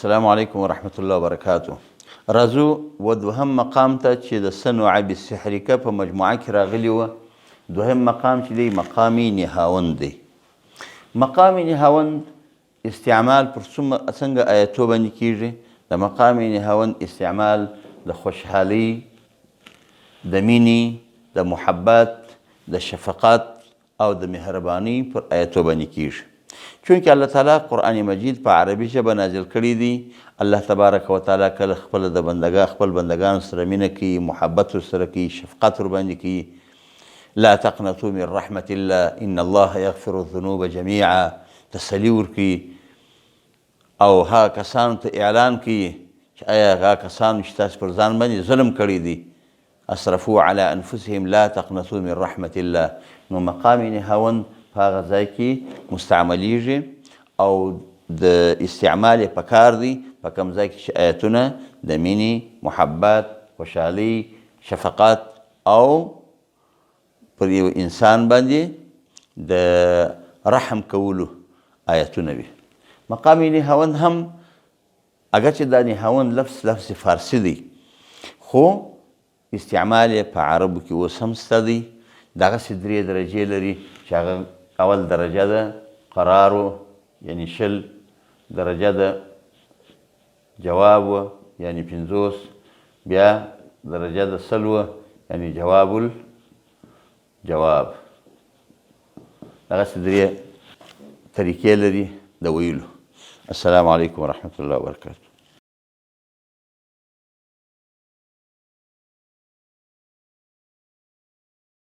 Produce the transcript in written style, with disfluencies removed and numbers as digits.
السلام علیکم ورحمت الله وبرکاته. راځو و دوهم مقام ته چې د صنوع بالسحرکه په مجموعه کې راغلی وه. دوهم مقام چې دی مقام نهاوند دی. مقام نهاوند استعمال پر څنګه آیتو باندې کیږي؟ د مقام نهاوند استعمال د خوشحالي، د مینې، د محبت، د شفقت او د مهرباني پر آیتو باندې کیږي. چونکه الله تعالی قرآن مجید په عربي ژبه نازل کړی دی. الله تبارک و تعالی کله خپل بندگان سره مینه کوي، محبت ورسره کوي، شفقت ورباندې کوي. لا تقنطوا من رحمت الله ان الله یغفر الذنوب جمیعا. تسلي ورکوي او هغه کسانو ته اعلان کوي چې آیا هغه کسانو چې تاسو پر ځان باندې ظلم کړی دی، اسرفوا علی انفسهم لا تقنطوا من رحمت الله. نو مقام نهاوند په هغه ځای کې مستعملیږي او د استعمال یې پکار دی په کوم ځای کې چې آیتونه د مینې، محبت، خوشحالي، شفقت او پر یو انسان باندې د رحم کولو آیتونه وي. مقام نهاوند هم اگر چې دا نهاوند لفظ فارسی دی، خو استعمال یې په عربو کې اوس هم شته دی. دغسې 3 درجې لري چې هغه اول درجه ده قرارو، یعنی 20 درجه ده جواب یعنی 50، بیا درجه ده 100 یعنی جواب الجواب. دغسې 3 طریقې لري د ویلو. السلام علیکم ورحمت الله وبرکاته.